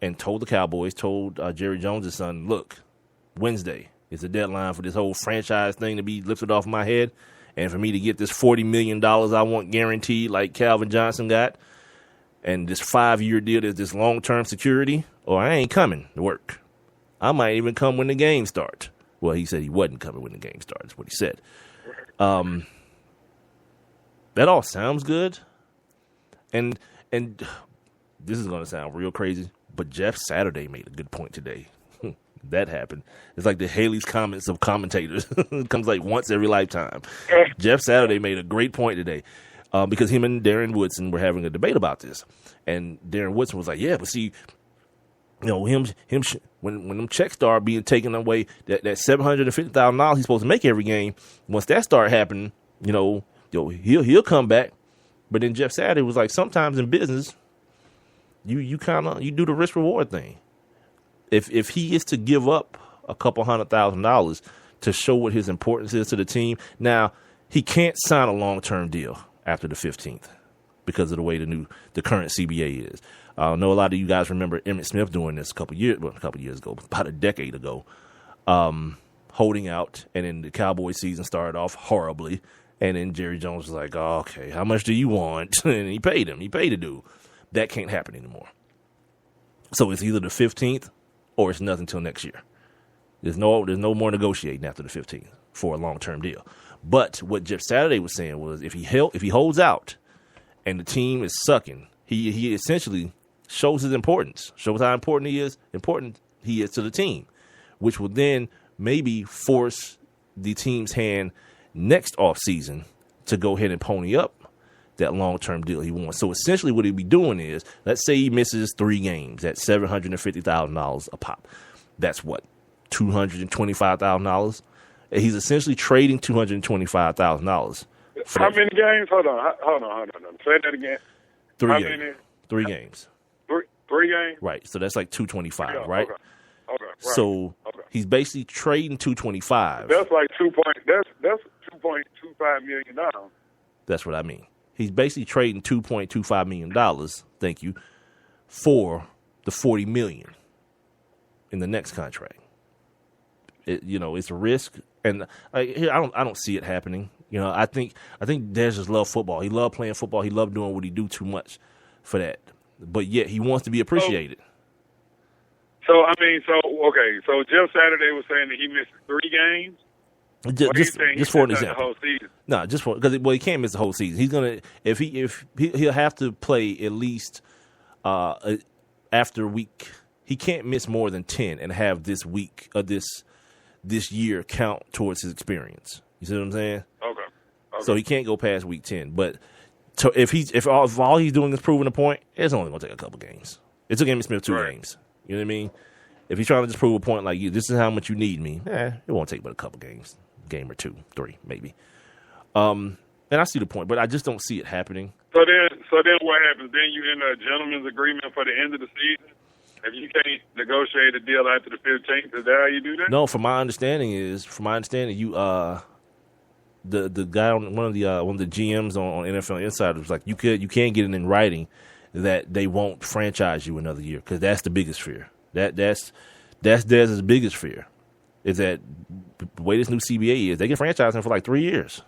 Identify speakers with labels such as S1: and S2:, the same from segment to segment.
S1: and told the Cowboys, told Jerry Jones' son, look, Wednesday is the deadline for this whole franchise thing to be lifted off my head. And for me to get this $40 million I want guaranteed like Calvin Johnson got, and this 5-year deal is this long-term security, or I ain't coming to work. I might even come when the game starts. Well, he said he wasn't coming when the game starts. That's what he said. That all sounds good. And this is going to sound real crazy, but Jeff Saturday made a good point today. That happened. It's like the Haley's comments of commentators. It comes like once every lifetime. Jeff Saturday made a great point today because him and Darren Woodson were having a debate about this. And Darren Woodson was like, yeah, but see, you know, him when them checks start being taken away, that $750,000 he's supposed to make every game, once that start happening, he'll come back. But then Jeff Saturday was like, sometimes in business, you do the risk reward thing. If he is to give up a couple $100,000 to show what his importance is to the team, now he can't sign a long-term deal after the 15th because of the way the current CBA is. I know a lot of you guys remember Emmitt Smith doing this a couple years ago, about a decade ago, holding out, and then the Cowboys season started off horribly, and then Jerry Jones was like, oh, okay, how much do you want? And he paid him. He paid the dude. That can't happen anymore. So it's either the 15th or it's nothing until next year. There's no more negotiating after the 15th for a long-term deal. But what Jeff Saturday was saying was if he holds out and the team is sucking, he essentially shows his importance, shows how important he is to the team, which will then maybe force the team's hand next offseason to go ahead and pony up that long-term deal he wants. So essentially what he'd be doing is, let's say he misses 3 games at $750,000 a pop. That's what, $225,000? He's essentially trading $225,000.
S2: How many games? Hold on. Say that again.
S1: 3 games. 3 games.
S2: 3 games?
S1: Right. So that's like $225, yeah, right?
S2: Okay. Right.
S1: So he's basically trading $225.
S2: That's like that's $2.25 million.
S1: That's what I mean. He's basically trading $2.25 million, thank you, for the $40 million in the next contract. It's a risk, and I don't see it happening. I think Dez just loves football. He loved playing football. He loved doing what he do too much for that. But yet he wants to be appreciated.
S2: So Jeff Saturday was saying that he missed 3 games.
S1: Just for an example.
S2: The whole season?
S1: No, just for because he can't miss the whole season. He's gonna he'll have to play at least after week. He can't miss more than 10 and have this week this year count towards his experience. You see what I'm saying? Okay. So he can't go past week 10. But if all he's doing is proving a point, it's only gonna take a couple games. It took Emmitt Smith 2 games. You know what I mean? If he's trying to just prove a point like this is how much you need me, it won't take but a couple games. Game or 2, 3, maybe. And I see the point, but I just don't see it happening.
S2: So then what happens? Then you in a gentleman's agreement for the end of the season? If you can't negotiate a deal after the 15th, is that how you do that?
S1: No, from my understanding, you the guy on one of the GMs on NFL Insider was like, you can't get it in writing that they won't franchise you another year, because that's the biggest fear. That's Dez's biggest fear. Is that the way this new CBA is, they can franchise him for like 3 years.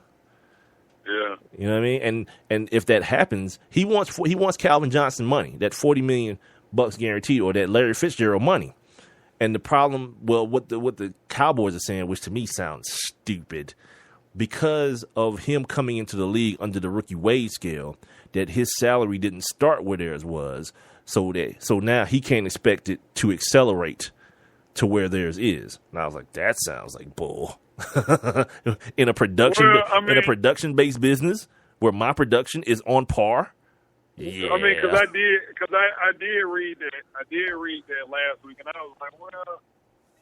S2: Yeah.
S1: You know what I mean? And if that happens, he wants Calvin Johnson money, that $40 million guaranteed, or that Larry Fitzgerald money. And the problem, what the Cowboys are saying, which to me sounds stupid, because of him coming into the league under the rookie wage scale, that his salary didn't start where theirs was, so now he can't expect it to accelerate to where theirs is. And I was like, that sounds like bull. in a production-based business where my production is on par. Yeah.
S2: I mean, because I did read that last week, and I was like, well,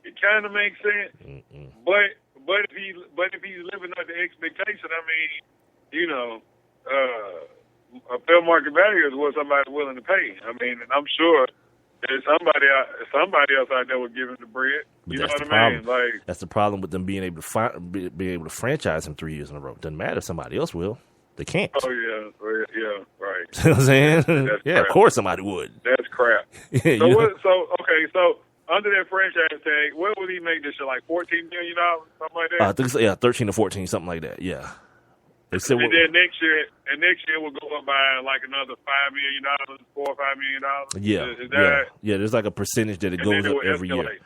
S2: it kind of makes sense. Mm-mm. But if he's living up to expectation, I mean, a fair market value is what somebody's willing to pay. I mean, and I'm sure there's somebody else out there would give him the bread. You know what I mean? Like,
S1: that's the problem with them being able to franchise him 3 years in a row. Doesn't matter if somebody else will. They can't.
S2: Oh yeah, right.
S1: You know what I'm saying? Yeah, of course somebody would.
S2: That's crazy. crap.
S1: Yeah,
S2: So what? So okay, so under that franchise tag, what would he make this year? Like $14 million, something like that.
S1: I think so, 13 or 14, something like that. Yeah. They said,
S2: And then next year we'll go up by like another $5 million, $4 or $5 million.
S1: Yeah. There's like a percentage that it goes up every year.
S2: escalate.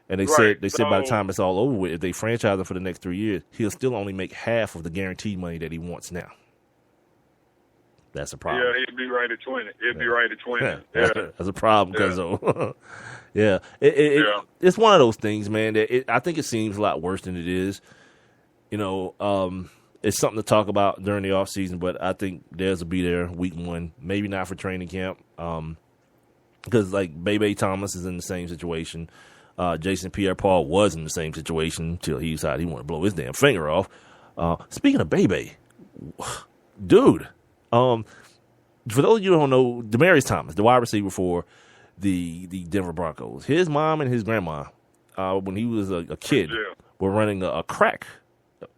S1: And they said by the time it's all over with, if they franchise him for the next 3 years, he'll still only make half of the guaranteed money that he wants now. That's a problem.
S2: Yeah, he'd be right at 20. It'd be right at 20. Yeah.
S1: That's a problem because it's one of those things, man. That I think it seems a lot worse than it is. It's something to talk about during the off season, but I think Dez will be there week 1, maybe not for training camp, because like Bebe Thomas is in the same situation. Jason Pierre-Paul was in the same situation until he decided he wanted to blow his damn finger off. Speaking of Bebe, dude, for those of you who don't know, Demaryius Thomas, the wide receiver for the Denver Broncos, his mom and his grandma, when he was a kid, were running a crack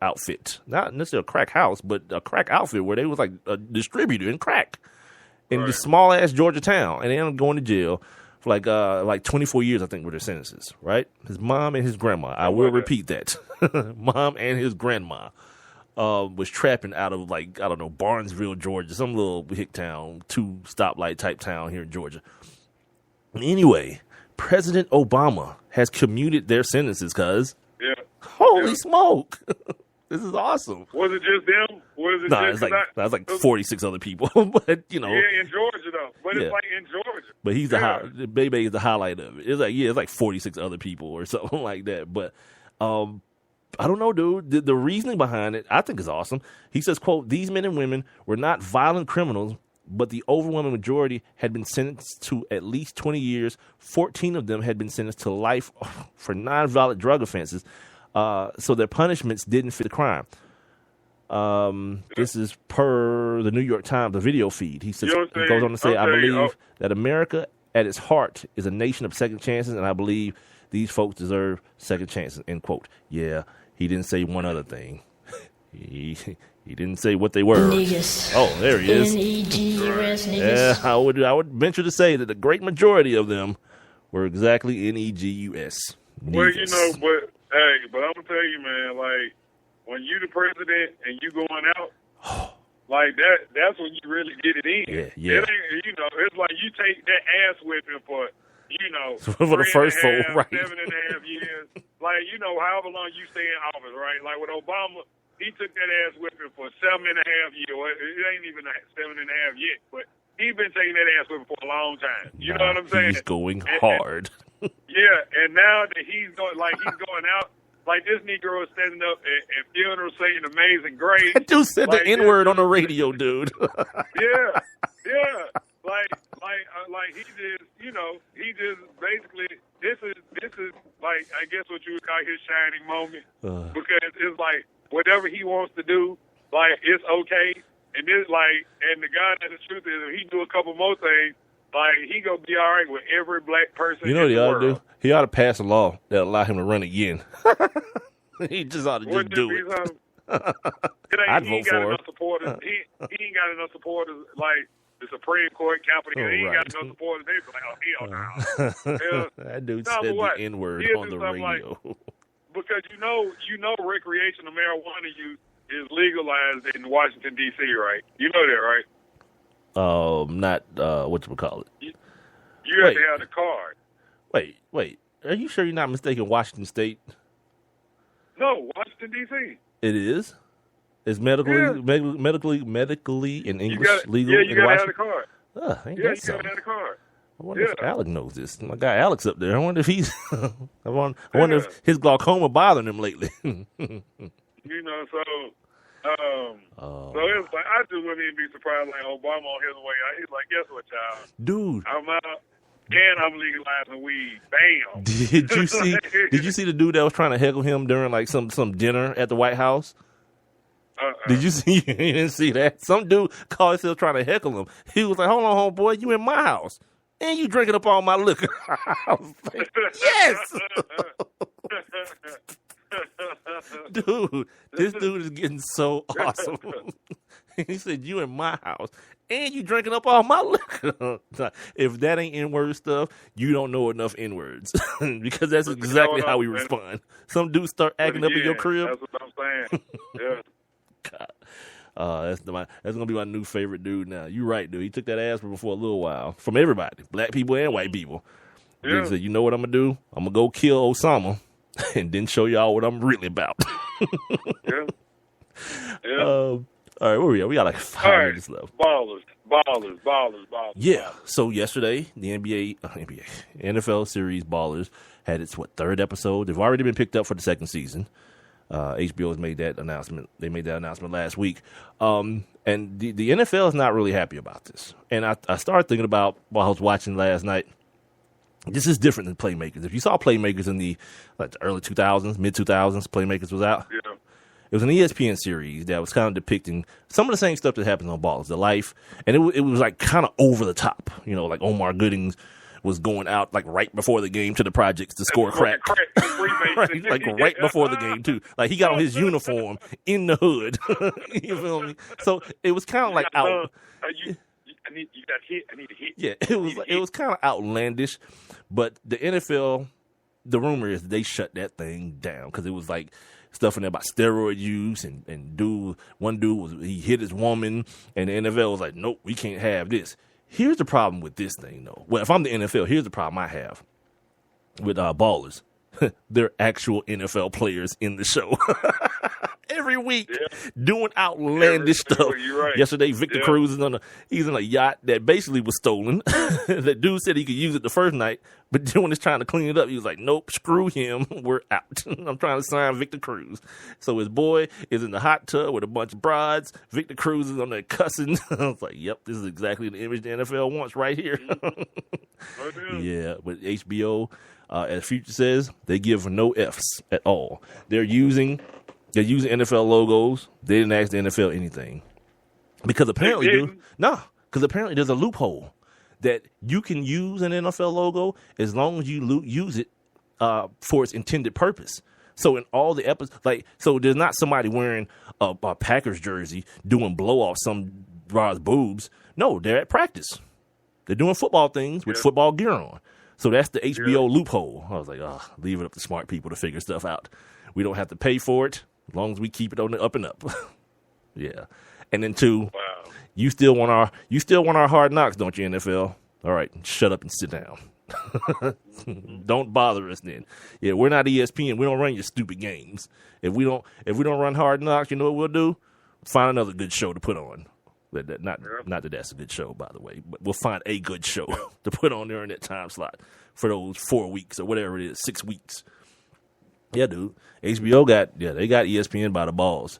S1: outfit. Not necessarily a crack house, but a crack outfit where they was like a distributor in crack in this small-ass Georgia town. And they ended up going to jail for like 24 years, I think, were their sentences, right? His mom and his grandma. I will repeat that. Mom and his grandma was trapping out of, like, I don't know, Barnesville, Georgia, some little hick town, 2 stoplight type town here in Georgia. Anyway, President Obama has commuted their sentences, cuz.
S2: Yeah.
S1: Holy smoke. This is awesome.
S2: Was it just them?
S1: It's like 46 other people. But,
S2: Yeah, in Georgia, though. But it's like in Georgia.
S1: But he's Bebe is the highlight of it. It's like 46 other people or something like that. But I don't know, dude. The reasoning behind it, I think, is awesome. He says, quote, "These men and women were not violent criminals, but the overwhelming majority had been sentenced to at least 20 years. 14 of them had been sentenced to life for nonviolent drug offenses. So their punishments didn't fit the crime." This is per the New York Times, the video feed. He says, he goes on to say, "I believe that America at its heart is a nation of second chances, and I believe these folks deserve second chances," end quote. Yeah, he didn't say one other thing. He didn't say what they were.
S3: Negus.
S1: Oh, there he is.
S3: Negus.
S1: Yeah, I would venture to say that the great majority of them were exactly Negus.
S2: Well, but I'm gonna tell you, man, like, when you the president and you going out, like that's when you really get it in.
S1: Yeah.
S2: It ain't, it's like you take that ass whipping for,
S1: for the first
S2: 7.5
S1: right.
S2: years. Like, however long you stay in office, right? Like with Obama, he took that ass whipping for 7.5 years. Well, it ain't even 7.5 yet, but he's been taking that ass whipping for a long time. You know what I'm saying?
S1: He's going hard.
S2: And now that he's going out, like this Negro is standing up at funerals saying "Amazing Grace."
S1: That dude said the N-word on the radio, dude.
S2: Yeah. Like he just basically this is like, I guess what you would call his shining moment, because it's like whatever he wants to do, like, it's okay, and this and the God that the truth is, if he do a couple more things, like, he gonna be all right with every black person.
S1: You know
S2: in
S1: what he
S2: the
S1: ought to
S2: world.
S1: do? He ought to pass a law that allow him to run again. He just ought to just do it. I'd vote for him.
S2: He ain't got enough supporters like the Supreme Court, Capitol. He ain't got enough supporters. They be like, oh, hell no.
S1: That dude said the N-word on the radio.
S2: Because recreational marijuana use is legalized in Washington, D.C., right? You know that, right?
S1: Not whatchamacallit.
S2: You have to have the card.
S1: Wait. Are you sure you're not mistaken Washington State?
S2: No, Washington, D.C.
S1: It is? It's medically in English legal
S2: you
S1: in
S2: gotta
S1: Washington?
S2: have the card.
S1: Ain't
S2: You
S1: that
S2: gotta
S1: something?
S2: have the card.
S1: I wonder if Alec knows this. My guy Alex up there. I wonder if he's. I wonder if his glaucoma bothering him lately.
S2: So it's like, I just wouldn't even be surprised, like, Obama on his way out. He's like, guess what, child?
S1: Dude.
S2: I'm out, and I'm legalizing weed. Bam.
S1: Did you see the dude that was trying to heckle him during, like, some dinner at the White House? Did you see? You didn't see that? Some dude called himself trying to heckle him. He was like, hold on, homeboy, you in my house. And you drinking up all my liquor. I was like, yes! Dude, this dude is getting so awesome. He said, you in my house, and you drinking up all my liquor. If that ain't N-word stuff, you don't know enough N-words. Because that's exactly how we respond. Some dudes start acting up in your crib.
S2: That's what I'm saying. Yeah.
S1: God. That's gonna be my new favorite dude now. You right, dude. He took that aspirin for a little while from everybody, black people and white people.
S2: Yeah.
S1: He said, you know what I'm gonna do? I'm gonna go kill Osama and then show y'all what I'm really about.
S2: Yeah. Yeah.
S1: All right, where we at? We got like 5 minutes left.
S2: Ballers.
S1: Yeah. So yesterday, the NFL series Ballers had its third episode. They've already been picked up for the second season. HBO has made that announcement. They made that announcement last week. And the NFL is not really happy about this. And I started thinking about while I was watching last night. This is different than Playmakers. If you saw Playmakers in the early 2000s, mid 2000s, Playmakers was out.
S2: Yeah.
S1: It was an ESPN series that was kind of depicting some of the same stuff that happens on Ballers, the life, and it was like kind of over the top. You know, like Omar Goodings was going out like right before the game to the projects to score crack. Right, like right before the game too. Like he got on his uniform in the hood. You feel me? So it was kind of like out.
S2: You got hit. I need to hit.
S1: Yeah, it was kind of outlandish, but the NFL, the rumor is they shut that thing down because it was like stuff in there about steroid use and one dude he hit his woman, and the NFL was like, nope, we can't have this. Here's the problem with this thing, though. Well, if I'm the NFL, here's the problem I have with Ballers. They're actual NFL players in the show. Every week, doing outlandish stuff.
S2: Right.
S1: Yesterday, Victor Cruz he's in a yacht that basically was stolen. The dude said he could use it the first night, but then when he's trying to clean it up, he was like, nope, screw him. We're out. I'm trying to sign Victor Cruz. So his boy is in the hot tub with a bunch of broads. Victor Cruz is on there cussing. I was like, yep, this is exactly the image the NFL wants right here. Yeah, but HBO, as Future says, they give no Fs at all. They're using NFL logos. They didn't ask the NFL anything because apparently, there's a loophole that you can use an NFL logo as long as you use it for its intended purpose. So in all the episodes, so there's not somebody wearing a Packers jersey doing blow off some broad's boobs. No, they're at practice. They're doing football things with football gear on. So that's the HBO loophole. I was like, leave it up to smart people to figure stuff out. We don't have to pay for it as long as we keep it on the up and up. Yeah. And then two, you still want our hard knocks, don't you, NFL? All right, shut up and sit down. Don't bother us then. Yeah, we're not ESPN. We don't run your stupid games. If we don't run hard knocks, you know what we'll do? Find another good show to put on. Not that that's a good show, by the way, but we'll find a good show to put on during that time slot for those 4 weeks or whatever it is, 6 weeks. Yeah, dude. HBO they got ESPN by the balls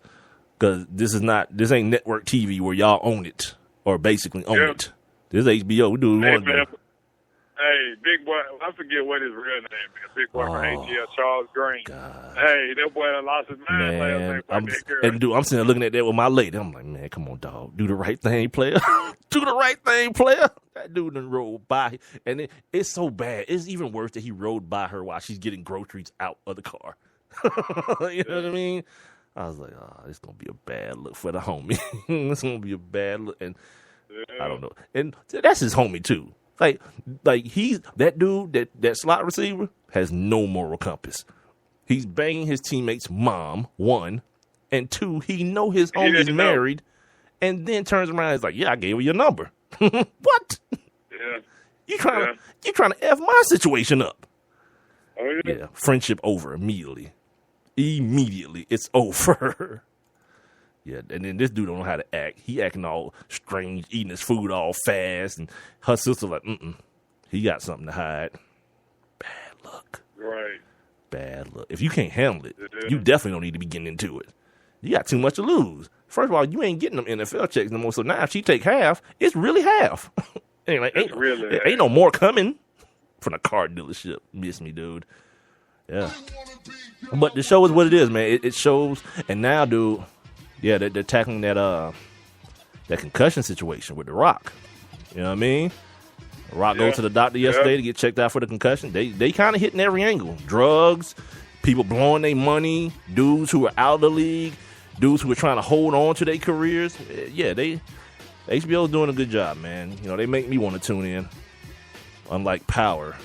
S1: because this ain't network TV where y'all own it or basically own it. This is HBO. We do what we want to do.
S2: Hey, big boy, I forget what his real name is. Big boy from ATL, Charles Green.
S1: God.
S2: Hey, that boy lost his mind last night.
S1: I'm sitting there looking at that with my lady. I'm like, man, come on, dog. Do the right thing, player. Do the right thing, player. That dude done rolled by. And it's so bad. It's even worse that he rode by her while she's getting groceries out of the car. You know what I mean? I was like, it's going to be a bad look for the homie. It's going to be a bad look. And I don't know. And that's his homie, too. Like he's that dude, that slot receiver has no moral compass. He's banging his teammate's mom, 1, and 2, he know his homie's married, and then turns around and is like, yeah, I gave her your number. What? Yeah. You trying to F my situation up.
S2: Oh,
S1: yeah, friendship over immediately. Immediately, it's over. Yeah, and then this dude don't know how to act. He acting all strange, eating his food all fast, and her sister like, he got something to hide. Bad luck.
S2: Right.
S1: Bad luck. If you can't handle it, you definitely don't need to be getting into it. You got too much to lose. First of all, you ain't getting them NFL checks no more, so now if she take half, it's really half. Ain't no more coming from the car dealership. Miss me, dude. Yeah. But the show is what it is, man. It shows, and now, dude, yeah, they're tackling that concussion situation with The Rock. You know what I mean? The Rock goes to the doctor yesterday to get checked out for the concussion. They kind of hitting every angle. Drugs, people blowing their money, dudes who are out of the league, dudes who are trying to hold on to their careers, yeah, HBO is doing a good job, man. You know, they make me want to tune in. Unlike Power,